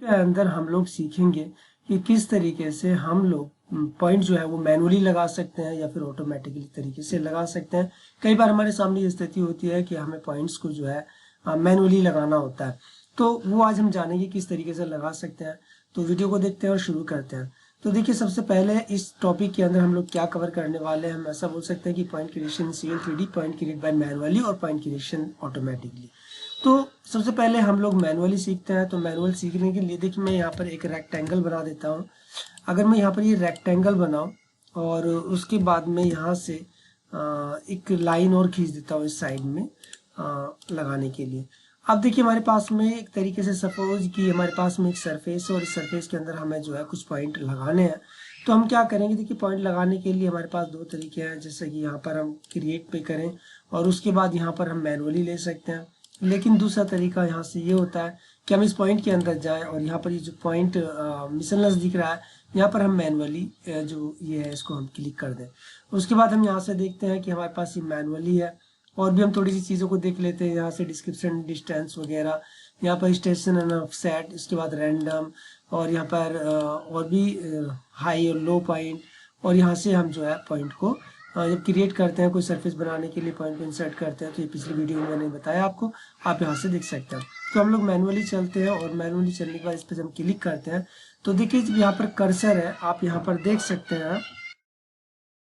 के अंदर हम लोग सीखेंगे कि किस तरीके से हम लोग पॉइंट जो है वो मैनुअली लगा सकते हैं या फिर ऑटोमेटिकली तरीके से लगा सकते हैं। कई बार हमारे सामने ये स्थिति होती है कि हमें पॉइंट्स को जो है मैनुअली लगाना होता है, तो वो आज हम जानेंगे किस तरीके से लगा सकते हैं। तो वीडियो को देखते हैं और शुरू करते हैं। तो देखिए, सबसे पहले इस टॉपिक के अंदर हम लोग क्या कवर करने वाले हैं। हम ऐसा बोल सकते हैं कि point creation CL 3D, point create bye manually और पॉइंट क्रिएशन ऑटोमेटिकली। तो सबसे पहले हम लोग मैनुअली सीखते हैं। तो मैनुअल सीखने के लिए देखिए, मैं यहाँ पर एक रेक्टेंगल बना देता हूँ। अगर मैं यहाँ पर ये रेक्टेंगल बनाऊँ और उसके बाद में यहाँ से एक लाइन और खींच देता हूँ इस साइड में लगाने के लिए। अब देखिए, हमारे पास में एक तरीके से सपोज कि हमारे पास में एक सरफेस है और इस सरफेस के अंदर हमें जो है कुछ पॉइंट लगाने हैं। तो हम क्या करेंगे, देखिए पॉइंट लगाने के लिए हमारे पास दो तरीके हैं। जैसे कि यहाँ पर हम क्रिएट पे करें और उसके बाद यहाँ पर हम मैनुअली ले सकते हैं। लेकिन दूसरा तरीका यहाँ से ये होता है कि हम इस पॉइंट के अंदर जाएं और यहाँ पर ये जो पॉइंट मिशनलेस दिख रहा है, यहाँ पर हम मैनुअली जो ये है इसको हम क्लिक कर दें। उसके बाद हम यहाँ से देखते हैं कि हमारे पास ये मैनुअली है। और भी हम थोड़ी सी चीज़ों को देख लेते हैं। यहाँ से डिस्क्रिप्शन, डिस्टेंस वगैरह, यहाँ पर स्टेशन एंड ऑफसेट, इसके बाद रैंडम, और यहाँ पर और भी हाई और लो पॉइंट। और यहाँ से हम जो है पॉइंट को जब क्रिएट करते हैं, कोई सरफेस बनाने के लिए पॉइंट को इंसर्ट करते हैं, तो ये पिछली वीडियो में मैंने बताया आपको, आप यहाँ से देख सकते हैं। तो हम लोग मैनुअली चलते हैं और मैनुअली चलने के बाद इस पर हम क्लिक करते हैं तो देखिए यहाँ पर कर्सर है, आप यहाँ पर देख सकते हैं।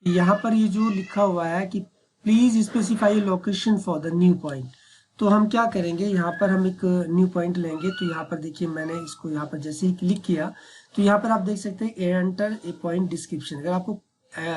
यहाँ पर ये जो लिखा हुआ है कि please specify location for the new point. तो हम क्या करेंगे, यहाँ पर हम एक न्यू पॉइंट लेंगे। तो यहाँ पर देखिए, मैंने इसको यहाँ पर जैसे ही क्लिक किया तो यहाँ पर आप देख सकते हैं एंटर ए पॉइंट डिस्क्रिप्शन। अगर आपको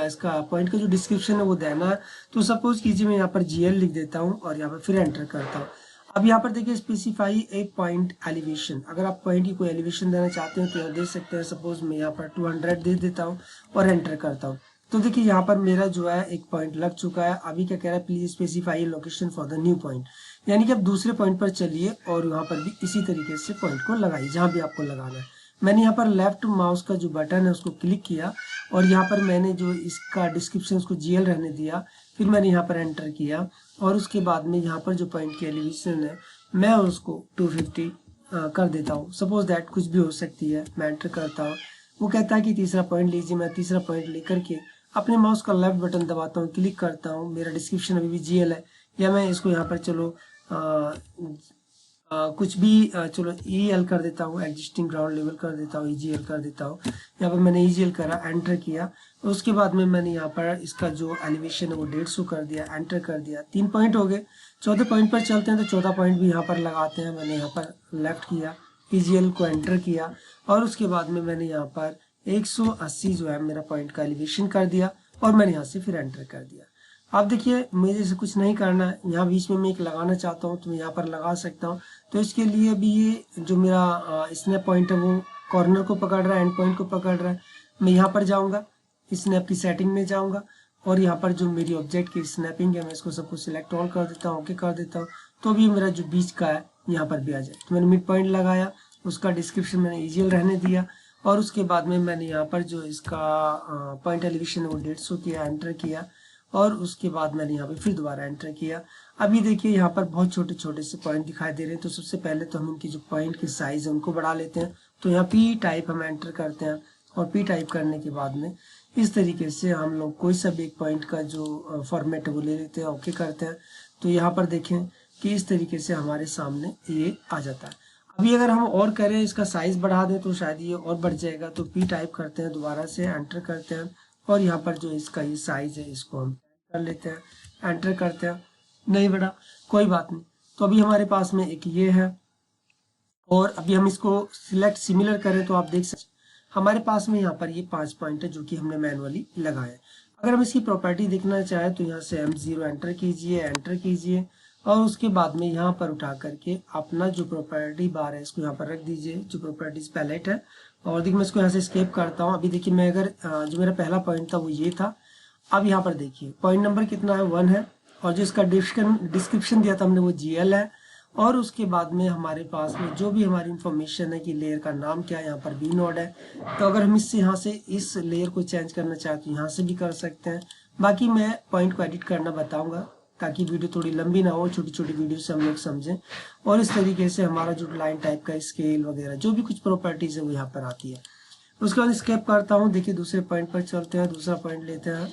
इसका पॉइंट का जो डिस्क्रिप्शन है वो देना है, तो सपोज कीजिए मैं यहाँ पर GL लिख देता हूँ और यहाँ पर फिर एंटर करता हूँ। अब यहाँ पर देखिए स्पेसिफाई ए पॉइंट एलिवेशन। अगर आप पॉइंट की कोई एलिवेशन देना चाहते हैं तो यहाँ देख सकते हैं। सपोज मैं यहाँ पर 200 दे देता हूँ और एंटर करता हूँ। तो देखिए यहाँ पर मेरा जो है एक पॉइंट लग चुका है। अभी क्या कह रहा है, please specify location for the new point, यानी कि आप दूसरे पॉइंट पर चलिए और यहाँ पर भी इसी तरीके से पॉइंट को लगाइए जहाँ भी आपको लगाना है। मैंने यहाँ पर लेफ्ट माउस का जो बटन है उसको क्लिक किया और यहाँ पर मैंने जो इसका डिस्क्रिप्शन उसको GL रहने दिया। फिर मैंने यहाँ पर एंटर किया और उसके बाद में यहाँ पर जो पॉइंट की एलिवेशन है मैं उसको 250 कर देता हूँ। सपोज दैट कुछ भी हो सकती है। मैं एंटर करता हूँ, वो कहता है कि तीसरा पॉइंट लीजिए। मैं तीसरा पॉइंट लेकर के अपने माउस का लेफ्ट बटन दबाता हूँ, क्लिक करता हूँ। मेरा डिस्क्रिप्शन अभी भी GL है, या मैं इसको यहाँ पर चलो कुछ भी चलो EL कर देता हूँ, एग्जिस्टिंग ग्राउंड लेवल कर देता हूँ, EGL कर देता हूँ। यहाँ पर मैंने EGL करा, एंटर किया। उसके बाद में मैंने यहाँ पर इसका जो एलिवेशन है वो 150 कर दिया, एंटर कर दिया। 3 पॉइंट हो गए। चौथे पॉइंट पर चलते हैं तो चौथा पॉइंट भी यहाँ पर लगाते हैं। मैंने यहाँ पर लेफ्ट किया, EGL को एंटर किया और उसके बाद में मैंने यहाँ पर 180 जो है मेरा पॉइंट का एलिवेशन कर दिया और मैंने यहाँ से फिर एंटर कर दिया। अब देखिए, मुझे से कुछ नहीं करना है। यहाँ बीच में मैं एक लगाना चाहता हूँ तो मैं यहाँ पर लगा सकता हूँ। तो इसके लिए अभी ये जो मेरा स्नैप पॉइंट है वो कॉर्नर को पकड़ रहा है, एंड पॉइंट को पकड़ रहा है। मैं यहाँ पर जाऊँगा, स्नैप की सेटिंग में जाऊँगा और यहाँ पर जो मेरी ऑब्जेक्ट की स्नैपिंग है मैं इसको सबको सिलेक्ट ऑल कर देता हूँ, ओके कर देता हूँ। तो अभी मेरा जो बीच का है यहाँ पर भी आ जाए। तो मैंने मिड पॉइंट लगाया, उसका डिस्क्रिप्शन मैंने EGL रहने दिया और उसके बाद में मैंने यहाँ पर जो इसका पॉइंट एलिवेशन है वो 150 किया, एंटर किया और उसके बाद मैंने यहाँ पे फिर दोबारा एंटर किया। अभी देखिए यहाँ पर बहुत छोटे छोटे से पॉइंट दिखाई दे रहे हैं। तो सबसे पहले तो हम इनकी जो पॉइंट की साइज है उनको बढ़ा लेते हैं। तो यहाँ P टाइप हम एंटर करते हैं और P टाइप करने के बाद में इस तरीके से हम लोग कोई सा भी एक पॉइंट का जो फॉर्मेट है वो ले लेते हैं, ओके करते हैं। तो यहाँ पर देखें कि इस तरीके से हमारे सामने ये आ जाता है। अभी अगर हम और करें, इसका साइज बढ़ा दें तो शायद ये और बढ़ जाएगा। तो P टाइप करते हैं, दोबारा से एंटर करते हैं और यहाँ पर जो इसका ये साइज है इसको हम कर लेते हैं, एंटर करते हैं। नहीं बढ़ा, कोई बात नहीं। तो अभी हमारे पास में एक ये है और अभी हम इसको सिलेक्ट सिमिलर करें तो आप देख सकते हमारे पास में यहाँ पर ये 5 पॉइंट है जो कि हमने मैनुअली लगाए। अगर हम इसकी प्रॉपर्टी देखना चाहें तो यहाँ से M0 एंटर कीजिए, एंटर कीजिए और उसके बाद में यहाँ पर उठा करके अपना जो प्रॉपर्टी बार है इसको यहाँ पर रख दीजिए, जो प्रॉपर्टीज पैलेट है। और देखिए मैं इसको यहाँ से स्केप करता हूँ। अभी देखिए मैं अगर जो मेरा पहला पॉइंट था वो ये था। अब यहाँ पर देखिए पॉइंट नंबर कितना है, 1 है और जो इसका डिस्क्रिप्शन दिया था हमने वो GL है। और उसके बाद में हमारे पास में जो भी हमारी इंफॉर्मेशन है कि लेयर का नाम क्या है, यहाँ पर B नोड है। तो अगर हम इससे यहाँ से इस लेयर को चेंज करना चाहते तो यहाँ से भी कर सकते हैं। बाकी मैं पॉइंट को एडिट करना बताऊंगा। ताकि वीडियो थोड़ी लंबी ना हो, छोटी छोटी वीडियो से हम लोग समझें। और इस तरीके से हमारा जो लाइन टाइप का स्केल वगैरह जो भी कुछ प्रॉपर्टीज है वो यहाँ पर आती है। उसके बाद स्केप करता हूँ। देखिए दूसरे पॉइंट पर चलते हैं, दूसरा पॉइंट लेते हैं।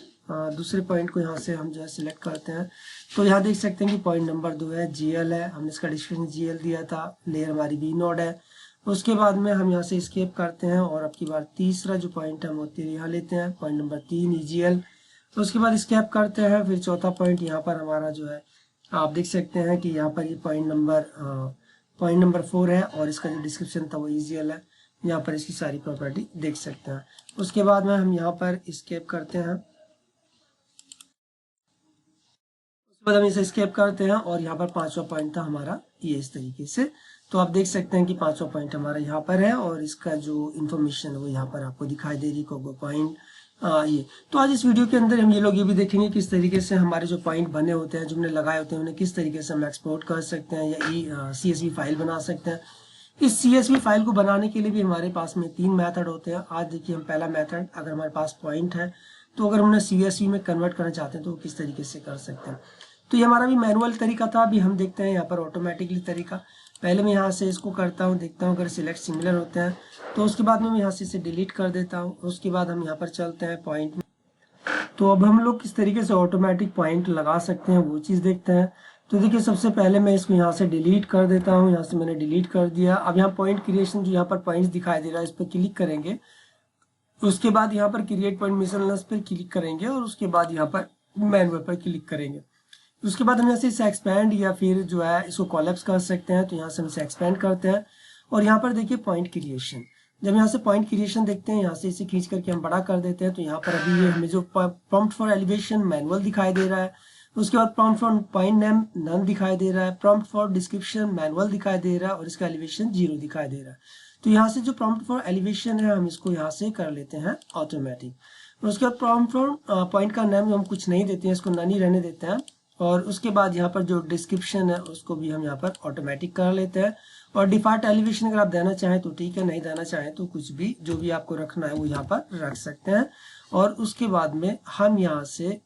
दूसरे पॉइंट को यहाँ से हम जो है सिलेक्ट करते हैं। तो यहाँ देख सकते हैं कि पॉइंट नंबर 2 है, GL है, हमने इसका डिस्क्रिप्शन GL दिया था, लेयर हमारी V नोड है। उसके बाद में हम यहाँ से स्केप करते हैं और अब की बार तीसरा जो पॉइंट है वो यहाँ लेते हैं, पॉइंट नंबर 3 EGL। उसके बाद स्केप करते हैं, फिर चौथा पॉइंट यहाँ पर हमारा जो है आप देख सकते हैं कि यहाँ पर ये पॉइंट नंबर 4 है और इसका जो डिस्क्रिप्शन था वो EGL है। यहाँ पर इसकी सारी प्रॉपर्टी देख सकते हैं। उसके बाद में हम यहाँ पर स्केप करते हैं, उसके बाद हम इसे स्केप करते हैं और यहाँ पर 5वां पॉइंट था हमारा ये इस तरीके से। तो आप देख सकते हैं कि 5वां पॉइंट हमारा यहाँ पर है और इसका जो इन्फॉर्मेशन है वो यहाँ पर आपको दिखाई दे रही कोगो पॉइंट ये। तो आज इस वीडियो के अंदर हम ये लोग ये भी देखेंगे किस तरीके से हमारे जो पॉइंट बने होते हैं, जो हमने लगाए होते हैं, उन्हें किस तरीके से हम एक्सपोर्ट कर सकते हैं या CSV फाइल बना सकते हैं। इस CSV फाइल को बनाने के लिए भी हमारे पास में 3 मेथड होते हैं। आज देखिए हम पहला मेथड, अगर हमारे पास पॉइंट है तो अगर हमने CSV में कन्वर्ट करना चाहते हैं तो किस तरीके से कर सकते हैं। तो ये हमारा भी मैनुअल तरीका था, अभी हम देखते हैं यहाँ पर ऑटोमेटिकली तरीका। पहले मैं यहाँ से इसको करता हूँ, देखता हूँ अगर सिलेक्ट सिमिलर होते हैं तो उसके बाद में मैं यहाँ से इसे डिलीट कर देता हूँ। उसके बाद हम यहाँ पर चलते हैं पॉइंट में। तो अब हम लोग किस तरीके से ऑटोमेटिक पॉइंट लगा सकते हैं वो चीज़ देखते हैं। तो देखिए सबसे पहले मैं इसको यहाँ से डिलीट कर देता हूँ, यहाँ से मैंने डिलीट कर दिया। अब यहाँ पॉइंट क्रिएशन जो यहाँ पर पॉइंट्स दिखाई दे रहा है इस पर क्लिक करेंगे। उसके बाद यहाँ पर क्रिएट पॉइंट मिसलेनियस पर क्लिक करेंगे और उसके बाद यहाँ पर मैनुअल पर क्लिक करेंगे। उसके बाद हम यहाँ से इसे एक्सपेंड या फिर जो है इसको कोलैप्स कर सकते हैं। तो यहाँ से हम इसे एक्सपेंड करते हैं और यहाँ पर देखिए पॉइंट क्रिएशन, जब यहाँ से पॉइंट क्रिएशन देखते हैं यहाँ से इसे खींच करके हम बड़ा कर देते हैं। तो यहाँ पर अभी ये हमें जो प्रॉम्प्ट फॉर एलिवेशन मैनुअल दिखाई दे रहा है, उसके बाद prompt for point name none दिखाई दे रहा है, प्रॉम्प्ट फॉर डिस्क्रिप्शन मैनुअल दिखाई दे रहा है और इसका एलिवेशन 0 दिखाई दे रहा है। तो यहाँ से जो प्रॉम्प्ट फॉर एलिवेशन है हम इसको यहाँ से कर लेते हैं ऑटोमेटिक। उसके बाद प्रॉम्प्ट फॉर पॉइंट का नेम हम कुछ नहीं देते हैं, इसको नन ही रहने देते हैं। और उसके बाद यहाँ पर जो डिस्क्रिप्शन है उसको भी हम यहाँ पर ऑटोमेटिक कर लेते हैं। और डिफॉल्ट एलिवेशन अगर आप देना चाहें तो ठीक है, नहीं देना चाहें तो कुछ भी जो भी आपको रखना है वो यहाँ पर रख सकते हैं। और उसके बाद में हम यहाँ से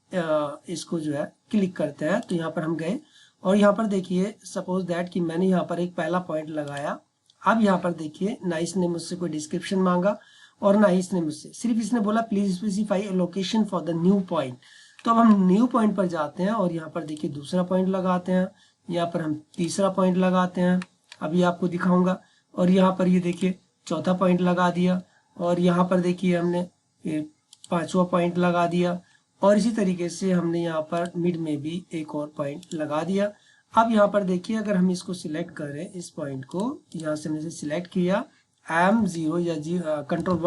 इसको जो है क्लिक करते हैं। तो यहाँ पर हम गए और यहाँ पर देखिए सपोज दैट कि मैंने यहाँ पर एक पहला पॉइंट लगाया। अब यहाँ पर देखिए ना इसने मुझसे कोई डिस्क्रिप्शन मांगा और ना इसने मुझसे, सिर्फ इसने बोला please specify A location for the new point. तो अब हम न्यू पॉइंट पर जाते हैं और यहाँ पर देखिए दूसरा पॉइंट लगाते हैं, यहाँ पर हम तीसरा पॉइंट लगाते हैं, अभी आपको दिखाऊंगा। और यहाँ पर ये देखिए चौथा पॉइंट लगा दिया और यहाँ पर देखिए हमने 5वां पॉइंट लगा दिया और इसी तरीके से हमने यहाँ पर मिड में भी एक और पॉइंट लगा दिया। अब यहाँ पर देखिए अगर हम इसको सिलेक्ट करें, इस पॉइंट को यहाँ से हमने सिलेक्ट किया M0 या कंट्रोल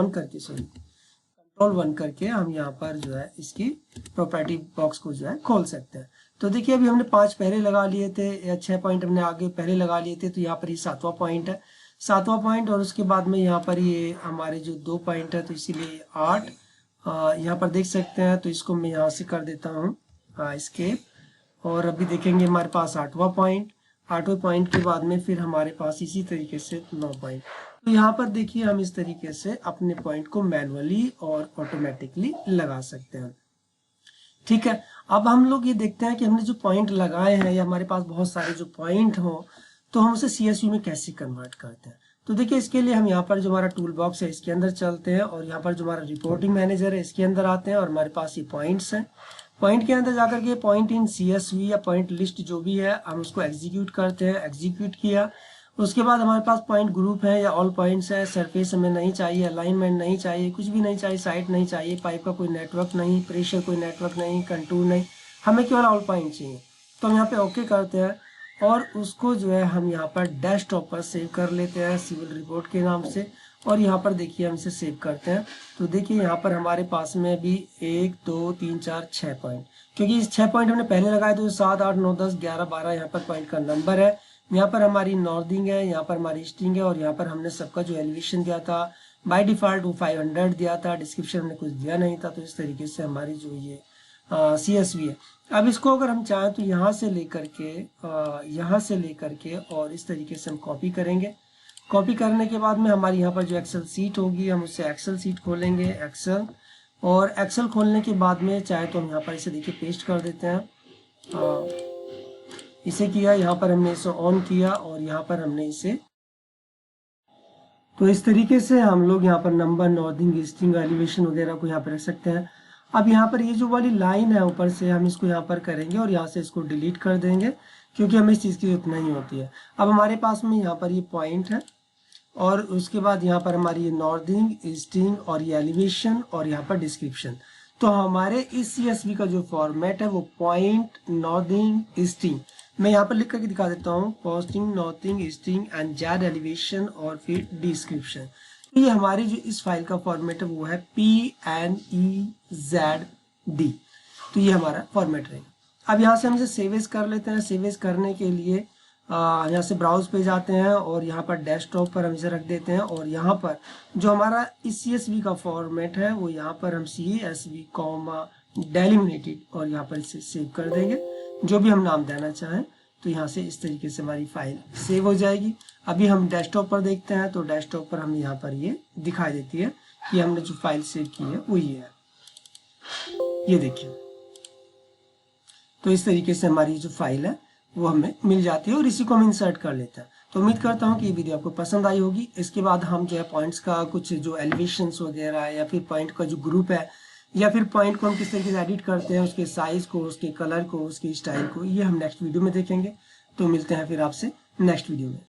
1 करके हम यहाँ पर जो है इसकी प्रॉपर्टी बॉक्स को जो है खोल सकते हैं। तो देखिए अभी हमने 5 पहले लगा लिए थे या 6 पॉइंट हमने आगे पहले लगा लिए थे। तो यहाँ पर ये 7वां पॉइंट है, 7वां पॉइंट। और उसके बाद में यहाँ पर ये हमारे जो 2 पॉइंट है तो इसीलिए 8 यहाँ पर देख सकते हैं। तो इसको मैं यहाँ से कर देता हूँ स्केप और अभी देखेंगे हमारे पास 8वां पॉइंट। 8वें पॉइंट के बाद में फिर हमारे पास इसी तरीके से 9 पॉइंट। तो यहाँ पर देखिए हम इस तरीके से अपने पॉइंट को मैनुअली और ऑटोमेटिकली लगा सकते हैं। ठीक है, अब हम लोग ये देखते हैं कि हमने जो पॉइंट लगाए हैं या हमारे पास बहुत सारे जो पॉइंट हो तो हम उसे CSV में कैसे कन्वर्ट करते हैं। तो देखिए इसके लिए हम यहाँ पर जो हमारा टूल बॉक्स है इसके अंदर चलते हैं और यहाँ पर जो हमारा रिपोर्टिंग मैनेजर है इसके अंदर आते हैं और हमारे पास ये पॉइंट्स हैं। पॉइंट के अंदर जाकर के पॉइंट इन CSV या पॉइंट लिस्ट जो भी है हम उसको एग्जीक्यूट करते हैं। एग्जीक्यूट किया उसके बाद हमारे पास पॉइंट ग्रुप है या ऑल पॉइंट्स है, सरफेस हमें नहीं चाहिए, अलाइनमेंट नहीं चाहिए, कुछ भी नहीं चाहिए, साइट नहीं चाहिए, पाइप का कोई नेटवर्क नहीं, प्रेशर कोई नेटवर्क नहीं, कंटूर नहीं, हमें केवल ऑल पॉइंट चाहिए। तो हम यहाँ पे ओके करते हैं और उसको जो है हम यहाँ पर डेस्कटॉप पर सेव कर लेते हैं सिविल रिपोर्ट के नाम से। और यहाँ पर देखिए हम इसे सेव करते हैं। तो देखिए यहाँ पर हमारे पास में भी 1 2 3 4 6 पॉइंट, क्योंकि इस 6 पॉइंट हमने पहले लगाए तो 7 8 9 10 11 12 यहाँ पर पॉइंट का नंबर है। यहाँ पर हमारी नॉर्दिंग है, यहाँ पर हमारी ईस्टिंग है और यहाँ पर हमने सबका जो एलिवेशन दिया था बाय डिफॉल्ट वो 500 दिया था, डिस्क्रिप्शन हमने कुछ दिया नहीं था। तो इस तरीके से हमारी जो ये CSV है। अब इसको अगर हम चाहें तो यहाँ से लेकर के और इस तरीके से हम कॉपी करेंगे। कॉपी करने के बाद में हमारी यहाँ पर जो एक्सेल सीट होगी हम उससे एक्सेल सीट खोलेंगे, एक्सेल। और एक्सेल खोलने के बाद में चाहे तो हम यहाँ पर इसे देखिए पेस्ट कर देते हैं इसे किया, यहाँ पर हमने इसे ऑन किया और यहाँ पर हमने इसे, तो इस तरीके से हम लोग यहाँ पर नंबर, नॉर्थिंग, ईस्टिंग, एलिवेशन वगैरह को यहाँ पर रख सकते हैं। अब यहाँ पर ये जो वाली लाइन है ऊपर से, हम इसको यहाँ पर करेंगे और यहाँ से इसको डिलीट कर देंगे क्योंकि हमें इस चीज़ की जरूरत नहीं होती है। अब हमारे पास में यहाँ पर ये पॉइंट है और उसके बाद यहाँ पर हमारी ये नॉर्थिंग, ईस्टिंग और ये एलिवेशन और यहाँ पर डिस्क्रिप्शन। तो हमारे इस CSV का जो फॉर्मेट है वो पॉइंट, नॉर्थिंग, ईस्टिंग, मैं यहाँ पर लिख करके दिखा देता हूँ, posting, northing, easting and Z elevation और फिर डिस्क्रिप्शन। तो ये हमारी जो इस फाइल का फॉर्मेट है वो है PNEZD। तो ये हमारा फॉर्मेट रहेगा। अब यहाँ से हम इसे सेव एज कर लेते हैं। सेव एज करने के लिए यहाँ से ब्राउज पे जाते हैं और यहाँ पर डेस्कटॉप पर हम इसे रख देते हैं और यहाँ पर जो हमारा इस CSV का फॉर्मेट है वो यहाँ पर हम CSV डेलिमिनेटेड और यहाँ पर इसे सेव कर देंगे, जो भी हम नाम देना चाहें। तो यहाँ से इस तरीके से हमारी फाइल सेव हो जाएगी। अभी हम डेस्कटॉप पर देखते हैं, तो डेस्कटॉप पर हमें यहाँ पर ये दिखाई देती है कि हमने जो फाइल सेव की है वो ये है, ये देखिए। तो इस तरीके से हमारी जो फाइल है वो हमें मिल जाती है और इसी को हम इंसर्ट कर लेते हैं। तो उम्मीद करता हूँ कि ये वीडियो आपको पसंद आई होगी। इसके बाद हम जो है पॉइंट्स का कुछ जो एलिवेशंस वगैरह या फिर पॉइंट का जो ग्रुप है या फिर पॉइंट को हम किस तरीके से एडिट करते हैं, उसके साइज को, उसके कलर को, उसके स्टाइल को, ये हम नेक्स्ट वीडियो में देखेंगे। तो मिलते हैं फिर आपसे नेक्स्ट वीडियो में।